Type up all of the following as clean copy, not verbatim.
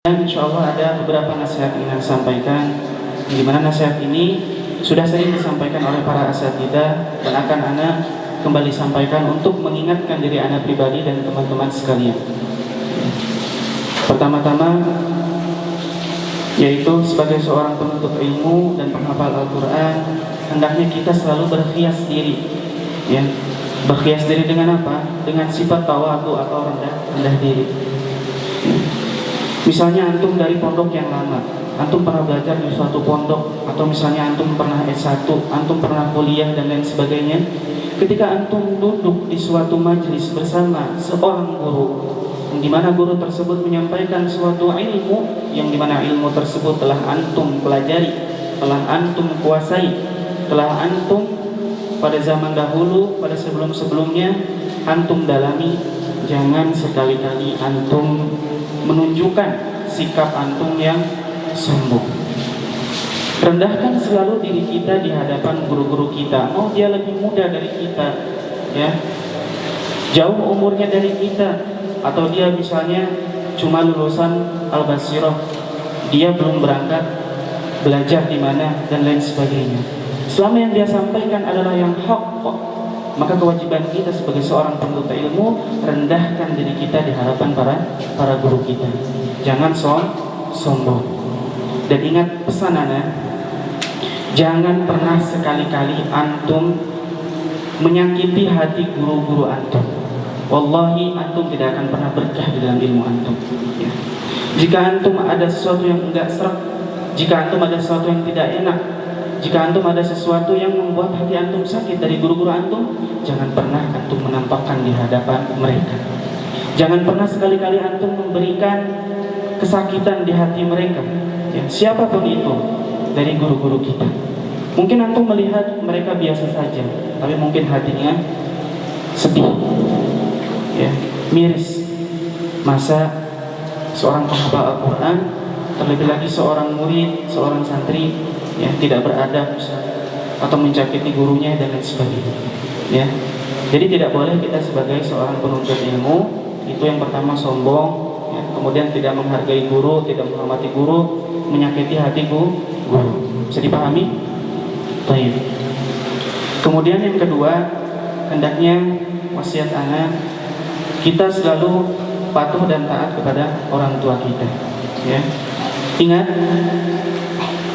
Dan insya Allah ada beberapa nasihat yang ingin saya sampaikan, di mana nasihat ini sudah sering disampaikan oleh para asatidzah dan akan Ana kembali sampaikan untuk mengingatkan diri Ana pribadi dan teman-teman sekalian. Pertama-tama, yaitu sebagai seorang penuntut ilmu dan penghafal Al-Quran, hendaknya kita selalu berhias diri, ya. Berhias diri dengan apa? Dengan sifat tawadhu atau rendah diri. Misalnya antum dari pondok yang lama, antum pernah belajar di suatu pondok, atau misalnya antum pernah S1, antum pernah kuliah dan lain sebagainya. Ketika antum duduk di suatu majelis bersama seorang guru, di mana guru tersebut menyampaikan suatu ilmu, yang dimana ilmu tersebut telah antum pelajari, telah antum kuasai, telah antum pada zaman dahulu, pada sebelum-sebelumnya antum dalami. Jangan sekali-kali antum menunjukkan sikap antum yang sombong. Rendahkan selalu diri kita di hadapan guru-guru kita. Mau dia lebih muda dari kita, ya, jauh umurnya dari kita, atau dia misalnya cuma lulusan Al-Basirah, dia belum berangkat belajar di mana dan lain sebagainya. Selama yang dia sampaikan adalah yang hak, maka kewajiban kita sebagai seorang penuntut ilmu, rendahkan diri kita di hadapan para guru kita. Jangan sombong. Dan ingat pesan Ana, jangan pernah sekali-kali antum menyakiti hati guru-guru antum. Wallahi antum tidak akan pernah berkah di dalam ilmu antum, ya. Jika antum ada sesuatu yang enggak serak, jika antum ada sesuatu yang tidak enak, jika antum ada sesuatu yang membuat hati antum sakit dari guru-guru antum, jangan pernah antum menampakkan di hadapan mereka. Jangan pernah sekali-kali antum memberikan kesakitan di hati mereka, ya, siapapun itu dari guru-guru kita. Mungkin antum melihat mereka biasa saja, tapi mungkin hatinya sedih, ya, miris. Masa seorang penghafal Al-Quran, terlebih lagi seorang murid, seorang santri, ya, tidak beradab atau mencakiti gurunya dan lain sebagainya, ya. Jadi tidak boleh kita sebagai seorang penuntut ilmu itu yang pertama sombong, ya, kemudian tidak menghargai guru, tidak menghormati guru, menyakiti hati guru. Bisa dipahami? Baik. Kemudian yang kedua, hendaknya wasiat Ana, kita selalu patuh dan taat kepada orang tua kita, ya. Ingat,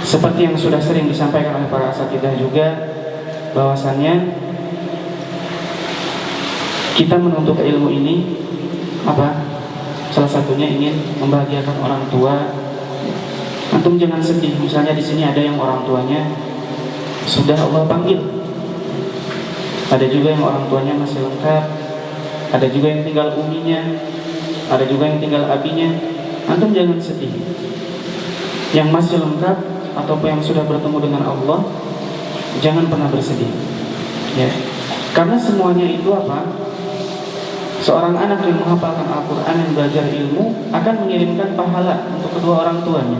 seperti yang sudah sering disampaikan oleh para asatidzah juga, bahwasannya kita menuntut ilmu ini apa? Salah satunya ingin membahagiakan orang tua. Antum jangan sedih, misalnya di sini ada yang orang tuanya sudah Allah panggil, ada juga yang orang tuanya masih lengkap, ada juga yang tinggal uminya, ada juga yang tinggal abinya. Antum jangan sedih. Yang masih lengkap ataupun yang sudah bertemu dengan Allah, jangan pernah bersedih, ya. Karena semuanya itu apa? Seorang anak yang menghafalkan Al-Quran, yang belajar ilmu, akan mengirimkan pahala untuk kedua orang tuanya.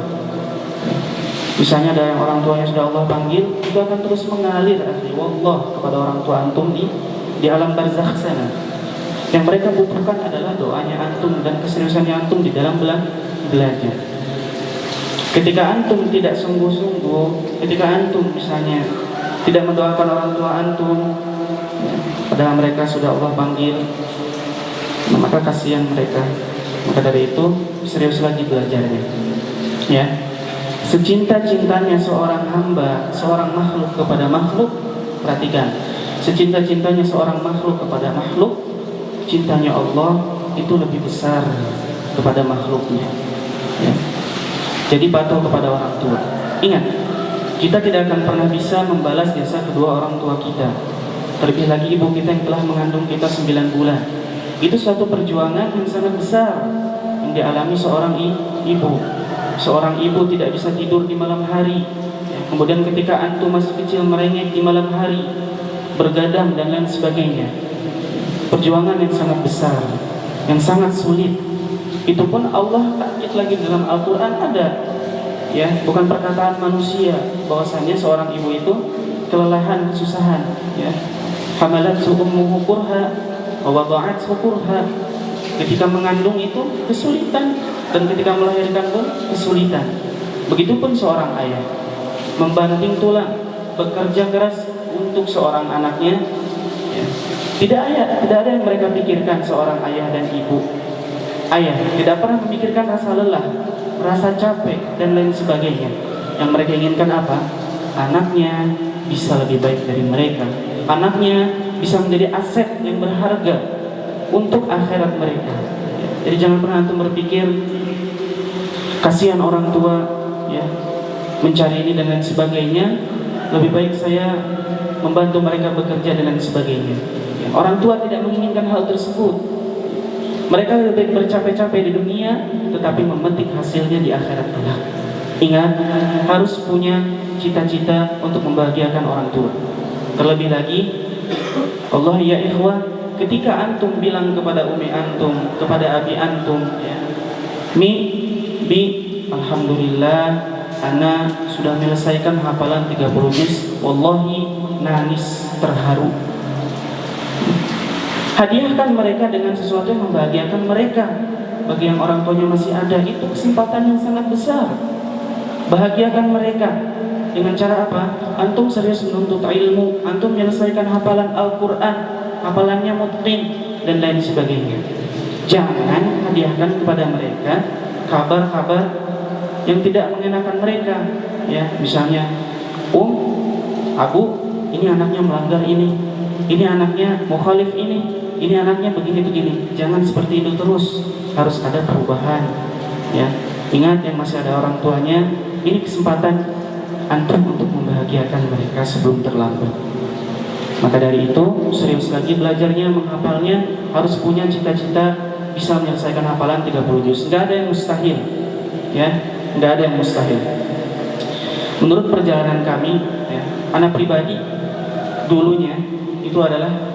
Misalnya ada yang orang tuanya sudah Allah panggil, itu akan terus mengalir wallah kepada orang tua antum di alam barzakh sana. Yang mereka butuhkan adalah doanya antum dan keseriusannya antum di dalam belajar. Ketika antum tidak sungguh-sungguh, ketika antum misalnya tidak mendoakan orang tua antum, padahal mereka sudah Allah panggil, maka kasihan mereka. Maka dari itu serius lagi belajarnya, ya. Secinta-cintanya seorang hamba, seorang makhluk kepada makhluk, perhatikan, secinta-cintanya seorang makhluk kepada makhluk, cintanya Allah itu lebih besar kepada makhluknya, ya. Jadi patuh kepada orang tua. Ingat, kita tidak akan pernah bisa membalas jasa kedua orang tua kita. Terlebih lagi ibu kita yang telah mengandung kita 9 bulan. Itu suatu perjuangan yang sangat besar yang dialami seorang ibu. Seorang ibu tidak bisa tidur di malam hari, ya. Kemudian ketika antum masih kecil merengek di malam hari, bergadang dan lain sebagainya. Perjuangan yang sangat besar, yang sangat sulit. Itu pun Allah takkid lagi dalam Al-Quran ada, ya, bukan perkataan manusia, bahwasanya seorang ibu itu kelelahan, kesusahan, ya. Hamalat ummuhu kurha wa wada'athu kurha. Ketika mengandung itu kesulitan, dan ketika melahirkan pun kesulitan. Begitupun seorang ayah membanting tulang, bekerja keras untuk seorang anaknya. Ya. Tidak ada yang mereka pikirkan seorang ayah dan ibu. Ayah tidak pernah memikirkan rasa lelah, rasa capek dan lain sebagainya. Yang mereka inginkan apa? Anaknya bisa lebih baik dari mereka. Anaknya bisa menjadi aset yang berharga untuk akhirat mereka. Jadi jangan pernah antum berpikir kasihan orang tua, ya, mencari ini dan lain sebagainya. Lebih baik saya membantu mereka bekerja dan lain sebagainya. Ya, orang tua tidak menginginkan hal tersebut. Mereka lebih baik bercapek-capek di dunia, tetapi memetik hasilnya di akhirat kelak. Ingat, harus punya cita-cita untuk membahagiakan orang tua. Terlebih lagi, Allah ya ikhwah, ketika antum bilang kepada umi antum, kepada abi antum, ya, bi, alhamdulillah, ana sudah menyelesaikan hafalan 30 juz, wallahi nangis terharu. Hadiahkan mereka dengan sesuatu yang membahagiakan mereka. Bagi yang orang tuanya masih ada, itu kesempatan yang sangat besar. Bahagiakan mereka dengan cara apa? Antum serius menuntut ilmu, antum menyelesaikan hafalan Al-Quran, hafalannya mutqin dan lain sebagainya. Jangan hadiahkan kepada mereka kabar-kabar yang tidak mengenakan mereka. Ya, misalnya, Abu, ini anaknya melanggar ini anaknya mukhalif ini anaknya begini-begini. Jangan seperti itu terus. Harus ada perubahan. Ya, ingat yang masih ada orang tuanya, ini kesempatan antum untuk membahagiakan mereka sebelum terlambat. Maka dari itu, serius lagi belajarnya, menghafalnya, harus punya cita-cita bisa menyelesaikan hafalan 30 juz. Enggak ada yang mustahil. Ya, enggak ada yang mustahil. Menurut perjalanan kami, ya, anak pribadi dulunya itu adalah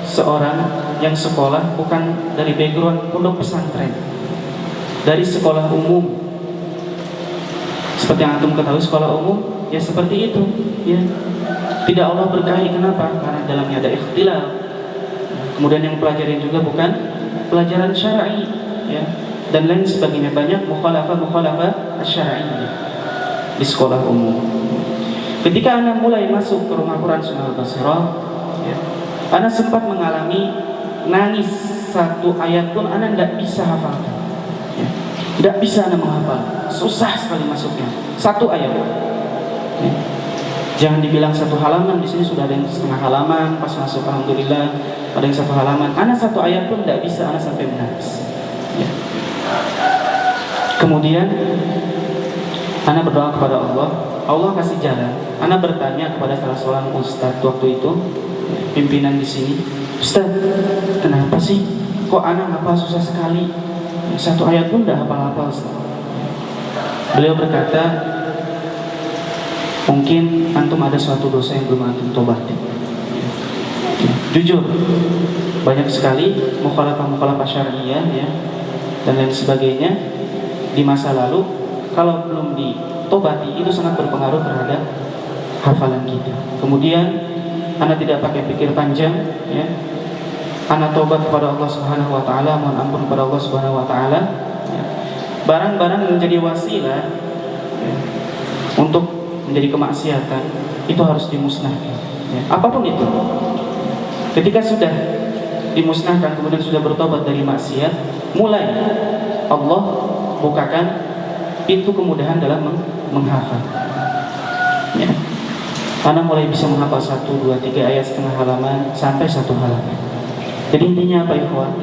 seorang yang sekolah bukan dari background pondok pesantren, dari sekolah umum. Seperti yang antum ketahui, sekolah umum ya seperti itu, ya. Tidak Allah berkahi, kenapa? Karena dalamnya ada ikhtilaf. Kemudian yang pelajarin juga bukan pelajaran syar'i, ya, dan lain sebagainya. Banyak mukhalafah syar'i di sekolah umum. Ketika anak mulai masuk ke rumah Quran Sunnah Al-Basirah, ya, anak sempat mengalami nangis satu ayat pun anak tidak bisa hafal, ya. Tidak bisa anak menghafal, susah sekali masuknya satu ayat, ya. Jangan dibilang satu halaman, di sini sudah ada yang setengah halaman, pas masuk alhamdulillah ada yang satu halaman. Anak satu ayat pun tidak bisa, anak sampai menangis, ya. Kemudian anak berdoa kepada Allah, Allah kasih jalan. Anak bertanya kepada salah seorang ustadz waktu itu, pimpinan di sini, Ustaz, kenapa sih kok anak hafal susah sekali? Satu ayat pun tidak hafal-hafal, Ustaz. Beliau berkata, mungkin antum ada suatu dosa yang belum antum tobati. Jujur, banyak sekali mukhalafah syar'iyah, ya, dan lain sebagainya di masa lalu. Kalau belum ditobati, itu sangat berpengaruh terhadap hafalan kita. Kemudian anak tidak pakai pikir panjang, ya. Anak tobat kepada Allah Subhanahu wa taala, mohon ampun kepada Allah Subhanahu wa taala. Ya. Barang-barang yang menjadi wasilah, ya, untuk menjadi kemaksiatan itu harus dimusnahkan, ya. Apapun itu. Ketika sudah dimusnahkan, kemudian sudah bertobat dari maksiat, mulai Allah bukakan pintu kemudahan dalam menghafal, ya. Anak mulai bisa menghafal 1, 2, 3 ayat setengah halaman sampai 1 halaman. Jadi intinya apa, ikhwan?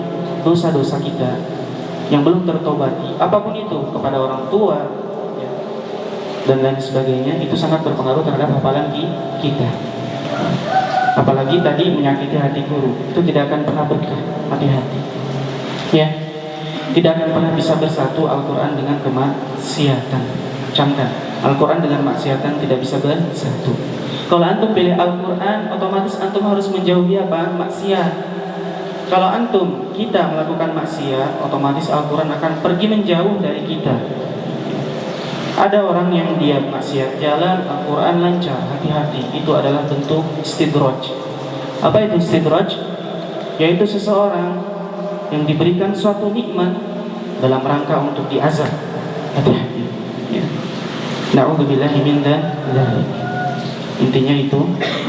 Dosa-dosa kita yang belum tertobati, apapun itu, kepada orang tua, ya, dan lain sebagainya, itu sangat berpengaruh terhadap hafalan kita. Apalagi tadi menyakiti hati guru, itu tidak akan pernah berkah. Hati-hati, ya. Tidak akan pernah bisa bersatu Al-Quran dengan kemaksiatan. Camkan, Al-Quran dengan maksiatan tidak bisa bersatu. Kalau antum pilih Al-Quran, otomatis antum harus menjauhi apa? Maksiat. Kalau antum, kita melakukan maksiat, otomatis Al-Quran akan pergi menjauh dari kita. Ada orang yang dia maksiat jalan, Al-Quran lancar, hati-hati. Itu adalah bentuk istidraj. Apa itu istidraj? Yaitu seseorang yang diberikan suatu nikmat, dalam rangka untuk diazab. Hati-hati. Ya. Na'udzubillahi min dzalik. Intinya itu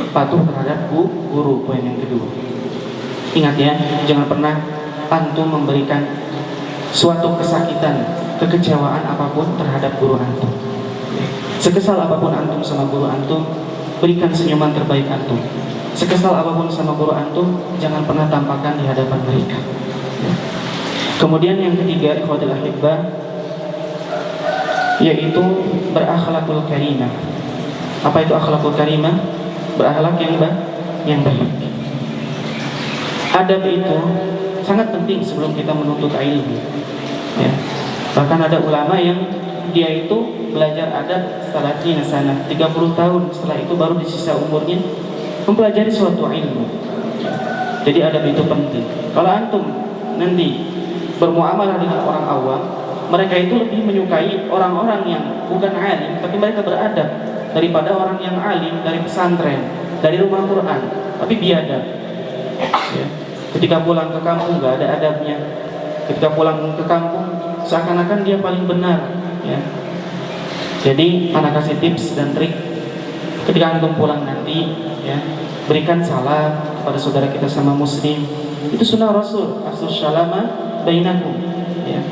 patuh terhadap guru, poin yang kedua. Ingat ya, jangan pernah antum memberikan suatu kesakitan, kekecewaan apapun terhadap guru antum. Sekesal apapun antum sama guru antum, berikan senyuman terbaik antum. Sekesal apapun sama guru antum, jangan pernah tampakkan di hadapan mereka. Kemudian yang ketiga, ikhwatul ahibbah, yaitu berakhlakul karimah. Apa itu akhlakul karimah? Berakhlak yang baik. Adab itu sangat penting sebelum kita menuntut ilmu. Ya. Bahkan ada ulama yang dia itu belajar adab setelah 30 tahun, setelah itu baru di sisa umurnya mempelajari suatu ilmu. Jadi adab itu penting. Kalau antum nanti bermuamalah dengan orang awam, mereka itu lebih menyukai orang-orang yang bukan alim tapi mereka beradab daripada orang yang alim dari pesantren, dari rumah Quran tapi biadab. Ya. Ketika pulang ke kampung nggak ada adabnya. Ketika pulang ke kampung seakan-akan dia paling benar. Ya. Jadi anak kasih tips dan trik. Ketika antum pulang nanti, ya, berikan salam kepada saudara kita sama muslim. Itu sunnah Rasul. Afsus salama bainakum. Ya.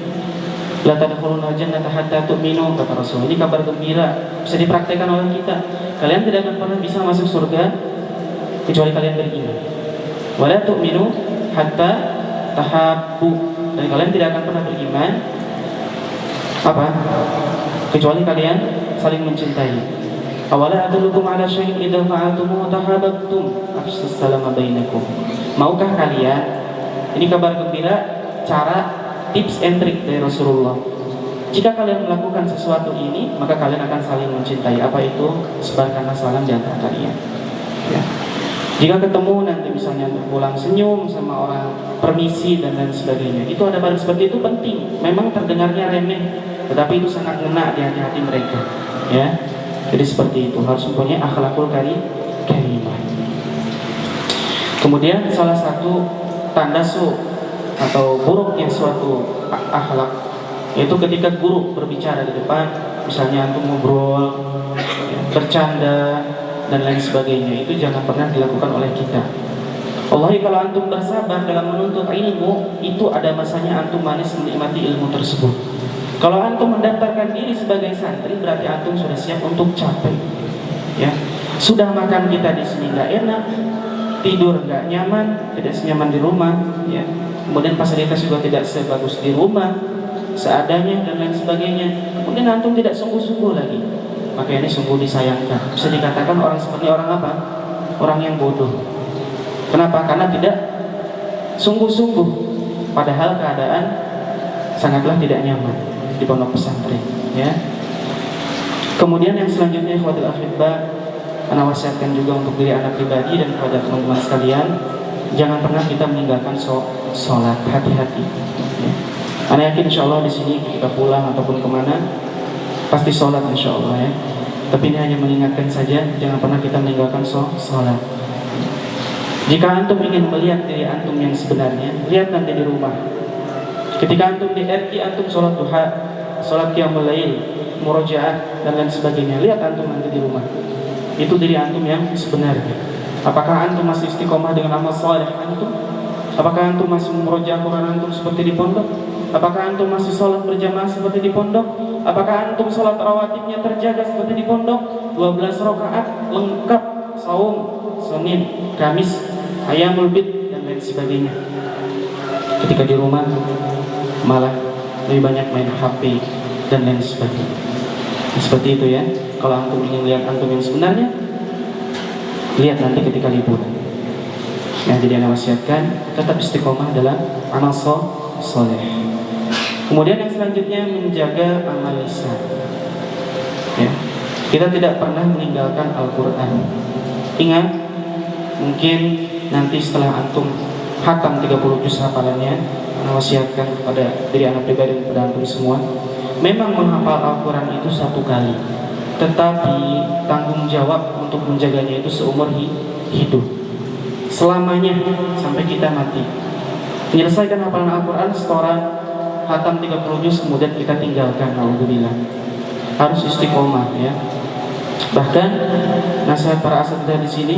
La tadkhuluna jannata hatta tu'minu, kata Rasul. Ini kabar gembira, bisa dipraktekkan oleh kita. Kalian tidak akan pernah bisa masuk surga kecuali kalian beriman. Wala tu'minu hatta tahabbu, dan kalian tidak akan pernah beriman apa? Kecuali kalian saling mencintai. Awala adullukum ala syai'in idza fa'altumuhu tahabbtum, afsus salama bainakum. Maukah kalian, ini kabar gembira, cara tips and trick dari Rasulullah. Jika kalian melakukan sesuatu ini, maka kalian akan saling mencintai. Apa itu? Sebarkanlah salam di antara kalian. Ya. Jika ketemu nanti misalnya pulang senyum sama orang, permisi dan lain sebagainya. Itu ada barang seperti itu penting. Memang terdengarnya remeh, tetapi itu sangat ngena di hati-hati mereka. Ya. Jadi seperti itu, harus mempunyai akhlakul karimah. Kemudian salah satu tanda atau buruknya suatu akhlak, yaitu ketika guru berbicara di depan, misalnya antum ngobrol, bercanda dan lain sebagainya, itu jangan pernah dilakukan oleh kita. Wallahi kalau antum bersabar dalam menuntut ilmu, itu ada masanya antum manis menikmati ilmu tersebut. Kalau antum mendaftarkan diri sebagai santri, berarti antum sudah siap untuk capek. Ya, sudah makan kita di sini nggak enak, tidur nggak nyaman, tidak senyaman di rumah. Ya, kemudian fasilitas juga tidak sebagus di rumah, seadanya dan lain sebagainya. Kemudian antum tidak sungguh-sungguh lagi. Maka ini sungguh disayangkan. Bisa dikatakan orang seperti orang apa? Orang yang bodoh. Kenapa? Karena tidak sungguh-sungguh, padahal keadaan sangatlah tidak nyaman di pondok pesantren. Ya. Kemudian yang selanjutnya, ikhwatul ahibbah, ana wasiatkan juga untuk diri anak pribadi dan kepada teman-teman sekalian, jangan pernah kita meninggalkan sholat. Hati-hati. Ya. Ana yakin insyaallah di sini kita pulang ataupun kemana pasti sholat insyaallah ya. Tapi ini hanya mengingatkan saja, jangan pernah kita meninggalkan sholat. Jika antum ingin melihat diri antum yang sebenarnya, lihat nanti di rumah. Ketika antum di RQ, antum sholat duha, sholat qiyamul lail, murojaah dan lain sebagainya, lihat antum nanti di rumah. Itu diri antum yang sebenarnya. Apakah antum masih istiqomah dengan amal saleh antum? Apakah antum masih murojaah Quran antum seperti di pondok? Apakah antum masih sholat berjamaah seperti di pondok? Apakah antum sholat rawatibnya terjaga seperti di pondok? 12 rakaat lengkap, saum, Senin, Kamis, Ayamul Bid dan lain sebagainya. Ketika di rumah malah lebih banyak main HP dan lain sebagainya. Seperti itu ya. Kalau antum ingin lihat antum yang sebenarnya, lihat nanti ketika liburan. Yang jadi ana wasiatkan, tetap istiqomah dalam amal soleh. Kemudian yang selanjutnya, menjaga amal lisan. Ya. Kita tidak pernah meninggalkan Al-Quran. Ingat, mungkin nanti setelah antum hatam 30 juz hafalannya, ana wasiatkan kepada diri anak pribadi dan kepada antum semua, memang menghafal Al-Quran itu satu kali, tetapi tanggung jawab untuk menjaganya itu seumur hidup, selamanya sampai kita mati. Menyelesaikan hafalan Al-Quran setoran khatam 30 juz kemudian kita tinggalkan, alhamdulillah. Harus istiqomah ya. Bahkan nasihat para asatidzah di sini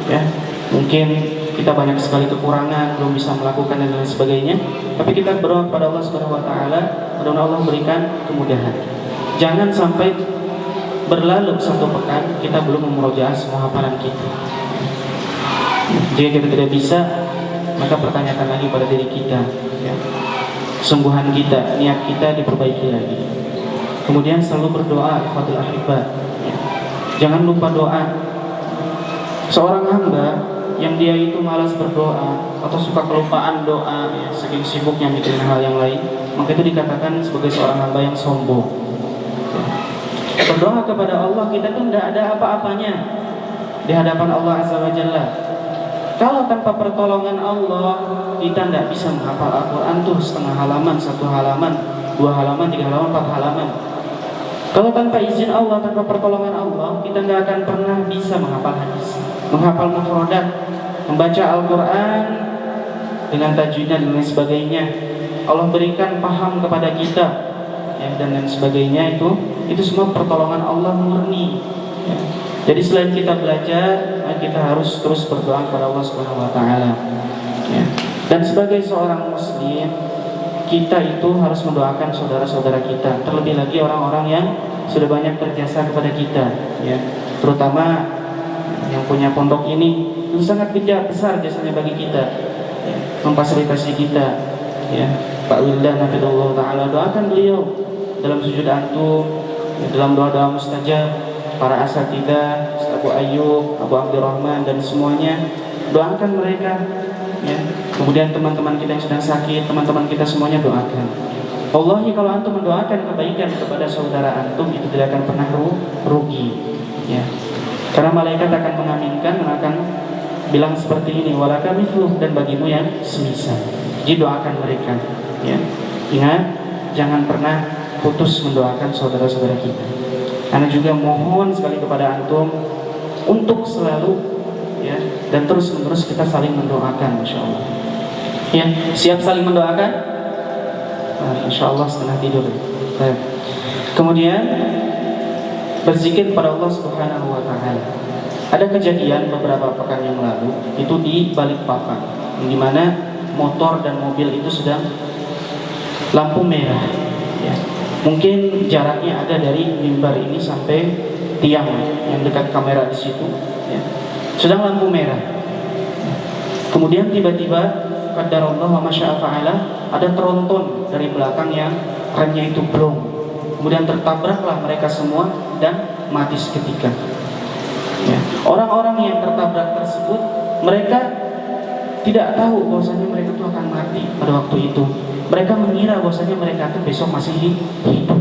ya, mungkin kita banyak sekali kekurangan, belum bisa melakukan dan lain sebagainya, tapi kita berdoa kepada Allah Subhanahu wa taala, mudah-mudahan Allah berikan kemudahan. Jangan sampai berlalu satu pekan kita belum memurojaah semua hafalan kita. Jika kita tidak bisa, maka pertanyakan lagi pada diri kita ya. Sungguhan kita, niat kita diperbaiki lagi. Kemudian selalu berdoa, ikhwatul ahibba ya. Jangan lupa doa. Seorang hamba yang dia itu malas berdoa atau suka kelupaan doa ya, saking sibuknya mikirin hal yang lain, maka itu dikatakan sebagai seorang hamba yang sombong ya. Berdoa kepada Allah kita tuh tidak ada apa-apanya di hadapan Allah Azza wa Jalla. Kalau tanpa pertolongan Allah kita tidak bisa menghafal Al-Quran tuh setengah halaman, 1 halaman, 2 halaman, 3 halaman, 4 halaman. Kalau tanpa izin Allah, tanpa pertolongan Allah, kita tidak akan pernah bisa menghafal hadis, menghafal mufradat, membaca Al-Quran dengan tajwidnya dan lain sebagainya. Allah berikan paham kepada kita ya, dan lain sebagainya, itu semua pertolongan Allah murni ya. Jadi selain kita belajar, kita harus terus berdoa kepada Allah Subhanahu wa taala ya. Dan sebagai seorang muslim, kita itu harus mendoakan saudara-saudara kita, terlebih lagi orang-orang yang sudah banyak berjasa kepada kita ya. Terutama yang punya pondok ini, itu sangat besar jasanya bagi kita ya, memfasilitasi kita ya. Pak Wildan hafizahullah taala, doakan beliau dalam sujud antum, dalam doa-doa mustajab, para asatidzah, Abu Ayyub, Abu Abdurrahman dan semuanya, doakan mereka ya. Kemudian teman-teman kita yang sedang sakit, teman-teman kita semuanya doakan. Wallahi kalau antum mendoakan kebaikan kepada saudara antum, itu tidak akan pernah rugi ya. Karena malaikat akan mengaminkan dan akan bilang seperti ini, walaka mithluh, dan bagimu yang semisal. Jadi doakan mereka ya. Ingat, jangan pernah putus mendoakan saudara-saudara kita. Ana juga mohon sekali kepada antum untuk selalu ya, dan terus-menerus kita saling mendoakan, insyaallah. Ya, siap saling mendoakan? Insyaallah setengah tidur. Baik. Kemudian berzikir kepada Allah Subhanahu wa taala. Ada kejadian beberapa pekan yang lalu itu di Balikpapan, di mana motor dan mobil itu sedang lampu merah ya. Mungkin jaraknya ada dari mimbar ini sampai tiang yang dekat kamera di situ ya. Sedang lampu merah. Kemudian tiba-tiba qadarullah wa masya'a fa'ala, ada tronton dari belakang yang remnya itu blong. Kemudian tertabraklah mereka semua dan mati seketika ya. Orang-orang yang tertabrak tersebut, mereka tidak tahu bahwasanya mereka itu akan mati pada waktu itu. Mereka mengira bahwasanya mereka itu besok masih hidup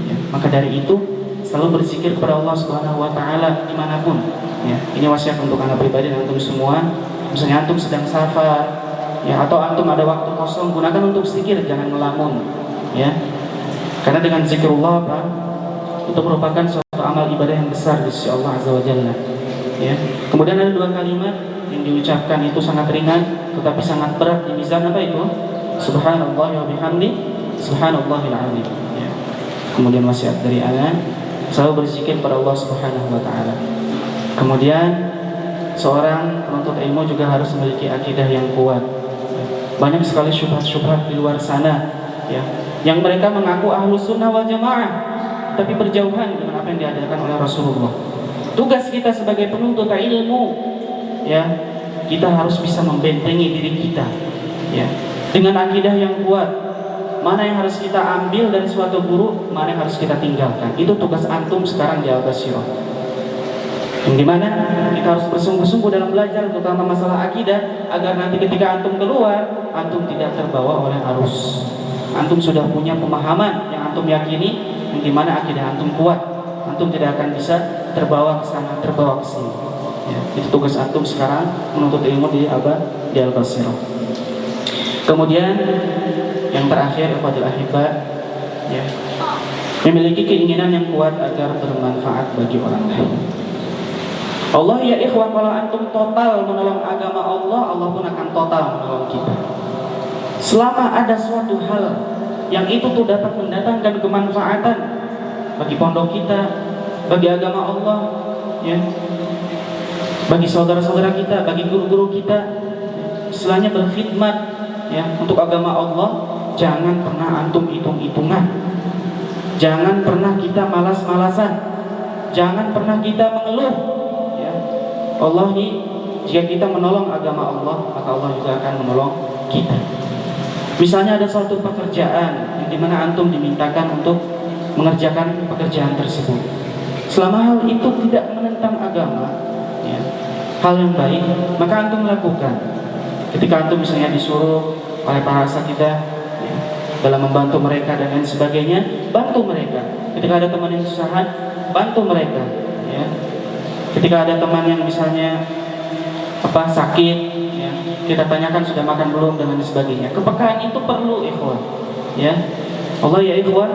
ya. Maka dari itu selalu berzikir kepada Allah Subhanahu wa taala dimanapun ya. Ini wasiat untuk anak pribadi dan antum semua. Misalnya antum sedang safar ya, atau antum ada waktu kosong, gunakan untuk zikir, jangan melamun ya. Karena dengan zikrullah apa? Itu merupakan suatu amal ibadah yang besar di sisi Allah Azza wa Jalla ya. Kemudian ada 2 kalimat yang diucapkan itu sangat ringan tetapi sangat berat di mizan, apa itu? Subhanallah wa bihamdi, subhanallahil azim ya. Kemudian wasiat dari ana, selalu berzikir pada Allah Subhanahu wa taala. Kemudian seorang penuntut ilmu juga harus memiliki akidah yang kuat. Banyak sekali syubhat-syubhat di luar sana ya, yang mereka mengaku ahlus sunnah wal jamaah tapi berjauhan dengan apa yang diajarkan oleh Rasulullah. Tugas kita sebagai penuntut ilmu ya, kita harus bisa membentengi diri kita ya, dengan akidah yang kuat. Mana yang harus kita ambil dari suatu guru, mana yang harus kita tinggalkan. Itu tugas antum sekarang di Al-Basirah. Yang dimana kita harus bersungguh-sungguh dalam belajar, terutama masalah akidah, agar nanti ketika antum keluar, antum tidak terbawa oleh arus. Antum sudah punya pemahaman yang antum yakini, yang dimana akidah antum kuat. Antum tidak akan bisa terbawa ke sana, terbawa ke sini ya. Itu tugas antum sekarang menuntut ilmu di Al-Basirah. Kemudian yang terakhir, ikhwatul ahibba ya, memiliki keinginan yang kuat agar bermanfaat bagi orang lain. Allah ya ikhwan, kalau antum total menolong agama Allah, Allah pun akan total menolong kita. Selama ada suatu hal yang itu tuh dapat mendatangkan kemanfaatan bagi pondok kita, bagi agama Allah, ya, bagi saudara-saudara kita, bagi guru-guru kita, istilahnya berkhidmat, ya, untuk agama Allah, jangan pernah antum hitung-hitungan, jangan pernah kita malas-malasan, jangan pernah kita mengeluh, ya. Wallahi, jika kita menolong agama Allah, maka Allah juga akan menolong kita. Misalnya ada suatu pekerjaan yang dimana antum dimintakan untuk mengerjakan pekerjaan tersebut. Selama hal itu tidak menentang agama, ya, hal yang baik, maka antum lakukan. Ketika antum misalnya disuruh oleh para asatidzah, ya, dalam membantu mereka dan lain sebagainya, bantu mereka. Ketika ada teman yang kesusahan, bantu mereka. Ya. Ketika ada teman yang misalnya sakit, ya, kita tanyakan sudah makan belum dan lain sebagainya. Kepekaan itu perlu, ikhwan. Ya, Allah ya ikhwan,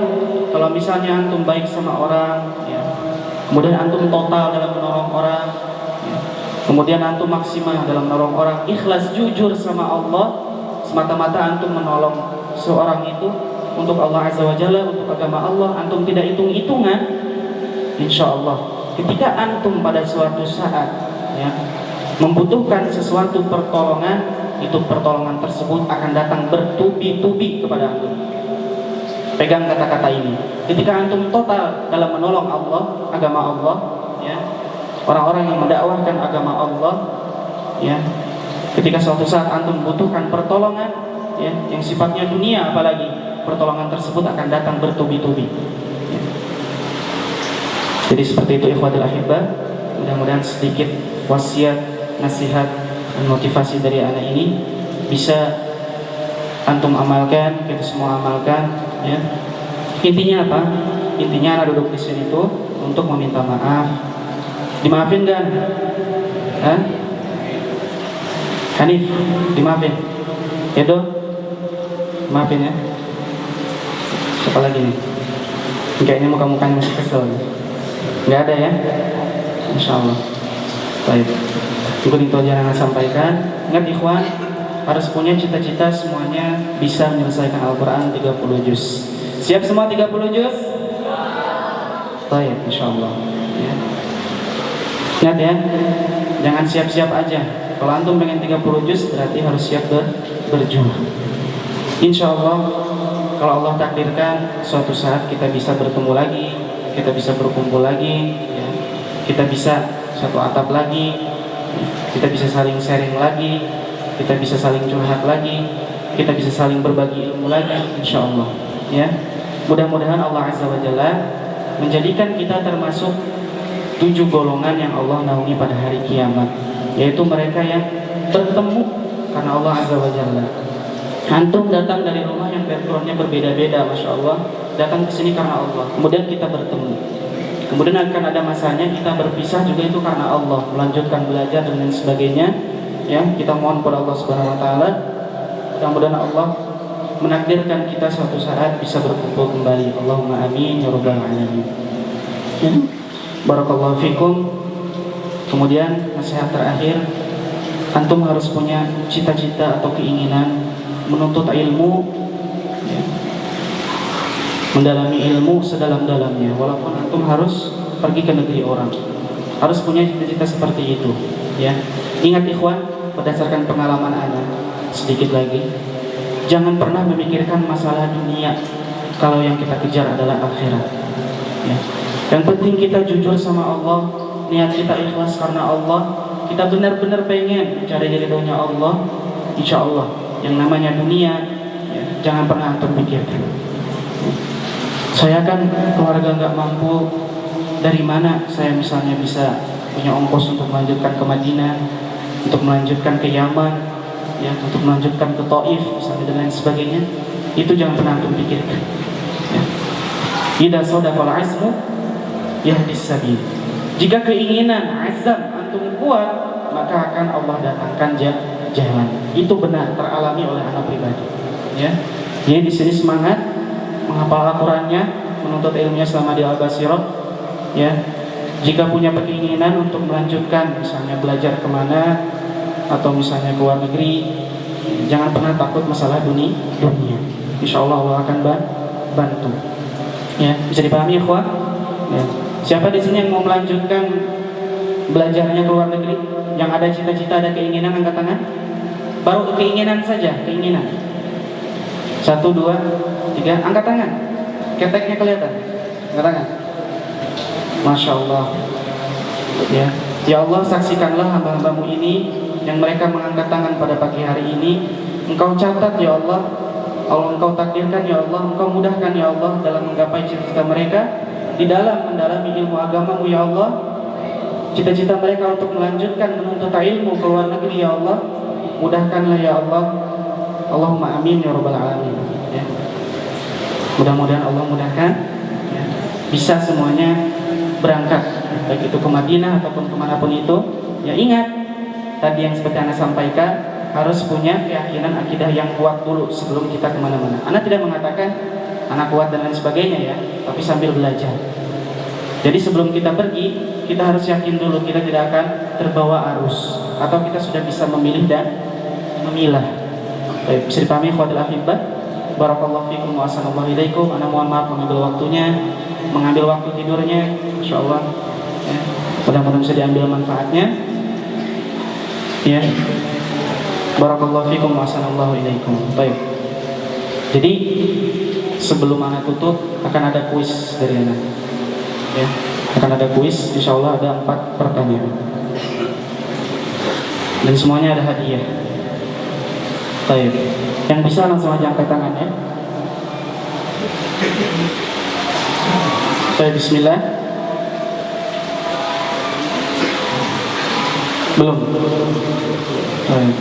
kalau misalnya antum baik sama orang, ya, kemudian antum total dalam menolong orang, ya, kemudian antum maksimal dalam menolong orang, ikhlas jujur sama Allah, semata-mata antum menolong seorang itu untuk Allah Azza wa Jalla, untuk agama Allah, antum tidak hitung-hitungan, insya Allah ketika antum pada suatu saat, ya, membutuhkan sesuatu pertolongan, itu pertolongan tersebut akan datang bertubi-tubi kepada antum. Pegang kata-kata ini. Ketika antum total dalam menolong Allah, agama Allah, ya, orang-orang yang mendakwahkan agama Allah, ya, ketika suatu saat antum membutuhkan pertolongan, ya, yang sifatnya dunia, apalagi pertolongan tersebut akan datang bertubi-tubi. Ya. Jadi seperti itu ikhwatul ahibbah. Mudah-mudahan sedikit wasiat, nasihat, dan motivasi dari anak ini bisa antum amalkan, kita semua amalkan, ya. Intinya apa? Intinya anak duduk di sini itu untuk meminta maaf. Dimaafin kan? Hah? Hanif, dimaafin? Edo, maafin ya. Siapa lagi nih? Kayaknya muka-mukanya masih kesel. Nggak ada ya? Insya Allah. Baik. Mungkin itu aja yang saya sampaikan. Ingat ikhwan, harus punya cita-cita semuanya bisa menyelesaikan Al-Quran 30 juz. Siap semua 30 juz? Baik, insya Allah, ya. Ingat ya, jangan siap-siap aja. Kalau antum pengen 30 juz berarti harus siap berjuang. Insya Allah, kalau Allah takdirkan suatu saat kita bisa bertemu lagi, kita bisa berkumpul lagi, ya. Kita bisa satu atap lagi, kita bisa saling sharing lagi, kita bisa saling curhat lagi, kita bisa saling berbagi ilmu lagi, insya Allah, ya. Mudah-mudahan Allah Azza wa Jalla menjadikan kita termasuk 7 golongan yang Allah naungi pada hari kiamat, yaitu mereka yang bertemu karena Allah Azza wa Jalla. Antum datang dari rumah yang backgroundnya berbeda-beda, masya Allah, datang ke sini karena Allah, kemudian kita bertemu. Kemudian akan ada masanya kita berpisah juga itu karena Allah, melanjutkan belajar dan lain sebagainya. Ya, kita mohon kepada Allah Subhanahu wa taala, mudah-mudahan Allah menakdirkan kita suatu saat bisa berkumpul kembali. Allahumma amin ya rabbal alamin. Ya. Barakallahu fikum. Kemudian nasihat terakhir, antum harus punya cita-cita atau keinginan menuntut ilmu, ya, mendalami ilmu sedalam-dalamnya, walaupun antum harus pergi ke negeri orang, harus punya cita-cita seperti itu, ya. Ingat ikhwan, berdasarkan pengalaman anak sedikit lagi, jangan pernah memikirkan masalah dunia kalau yang kita kejar adalah akhirat, ya. Yang penting kita jujur sama Allah, niat kita ikhlas karena Allah, kita benar-benar pengen mencari ridhonya Allah. Insya Allah yang namanya dunia, ya, jangan pernah antum pikirkan. Saya kan keluarga nggak mampu, dari mana saya misalnya bisa punya ongkos untuk melanjutkan ke Madinah, untuk melanjutkan ke Yaman, ya, untuk melanjutkan ke Taif misalnya dan lain sebagainya. Itu jangan pernah antum pikirkan, ya. Idza sadaqal azmu yahdis sabil. Jika keinginan azam antum kuat, maka akan Allah datangkan jalan. Itu benar teralami oleh anak pribadi, ya. Jadi di sini semangat menghafal Al-Qur'annya, menuntut ilmunya selama di Al-Basirah, ya. Jika punya keinginan untuk melanjutkan misalnya belajar kemana atau misalnya ke luar negeri, Jangan pernah takut masalah dunia. Insya Allah Allah akan bantu. Ya, bisa dipahami ikhwah? Ya. Siapa di sini yang mau melanjutkan belajarnya ke luar negeri? Yang ada cita-cita, ada keinginan, angkat tangan. Baru keinginan saja, keinginan. 1, 2, 3, angkat tangan. Keteknya kelihatan. Angkat tangan. Masya Allah. Ya, ya Allah, saksikanlah hamba-hambamu ini yang mereka mengangkat tangan pada pagi hari ini. Engkau catat ya Allah, Engkau takdirkan ya Allah, Engkau mudahkan ya Allah dalam menggapai cita-cita mereka di dalam mendalami ilmu agamamu ya Allah. Cita-cita mereka untuk melanjutkan menuntut ilmu ke luar negeri ya Allah, mudahkanlah ya Allah. Allahumma amin ya rabbal alamin. Ya. Mudah-mudahan Allah mudahkan ya, bisa semuanya berangkat, baik itu ke Madinah ataupun kemanapun itu. Ya ingat tadi yang seperti Anda sampaikan, harus punya keyakinan akidah yang kuat dulu sebelum kita kemana-mana. Anda tidak mengatakan anak kuat dan lain sebagainya ya, tapi sambil belajar. Jadi sebelum kita pergi, kita harus yakin dulu kita tidak akan terbawa arus, atau kita sudah bisa memilih dan memilah. Baik, bisa dipahami ikhwatul ahibbah. Barakallahu fikum wa assalamualaikum ilaikum. Ana mohon maaf mengambil waktunya, mengambil waktu tidurnya, insyaallah ya. Mudah-mudahan bisa diambil manfaatnya. Ya. Barakallahu fikum wa assalamualaikum ilaikum. Baik. Jadi sebelum Ana tutup akan ada kuis dari Ana. Ya, akan ada kuis, insyaallah ada 4 pertanyaan. Dan semuanya ada hadiah. Baik. Yang bisa langsung aja angkat tangannya. Baik, bismillah. Belum. Baik.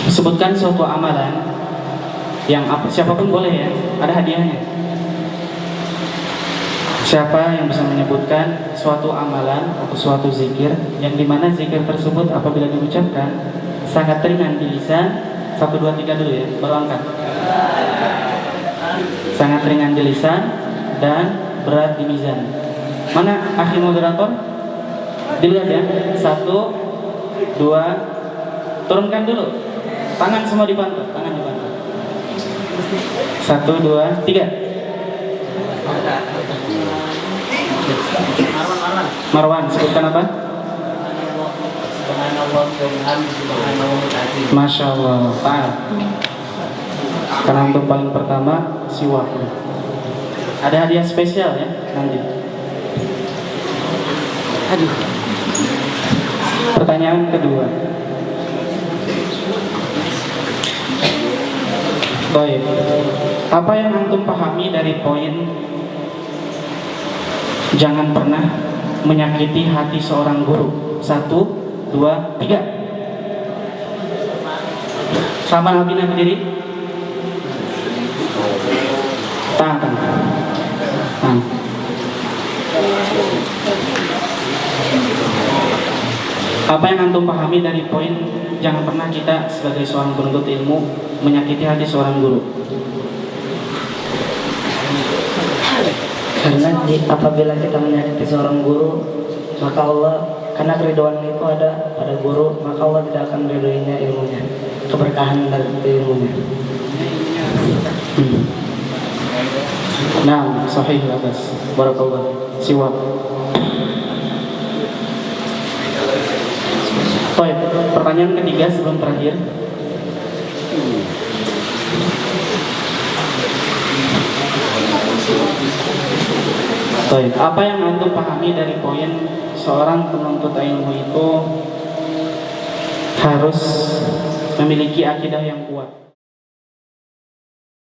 Sebutkan suatu amalan yang siapapun boleh ya, ada hadiahnya. Siapa yang bisa menyebutkan suatu amalan atau suatu zikir yang dimana zikir tersebut apabila diucapkan sangat ringan di lisan? 1, 2, 3 dulu ya, baru angkat. Sangat ringan di lisan dan berat di mizan. Mana akhi moderator? Dilihat ya. 1, 2, turunkan dulu. Tangan semua dibantu, tangan dibantu. 1, 2, 3. Marwan, sebutkan apa? Masya Allah, taat. Karena untuk paling pertama siwak. Ada hadiah spesial ya nanti. Aduh. Pertanyaan kedua. Baik. Apa yang antum pahami dari poin jangan pernah menyakiti hati seorang guru? 1, 2, 3. Sama Nabi berdiri. Tangan. Apa yang antum pahami dari poin jangan pernah kita sebagai seorang penuntut ilmu menyakiti hati seorang guru? Karena apabila kita menyakiti seorang guru, maka Allah, karena keriduan itu ada pada guru, maka Allah tidak akan meridhoinya ilmunya, keberkahan dari ilmunya. Nah, sahih labas. Barakallah. Siwak. Baik, pertanyaan ketiga sebelum terakhir. Baik, apa yang antum pahami dari poin seorang penuntut ilmu itu harus memiliki akidah yang kuat?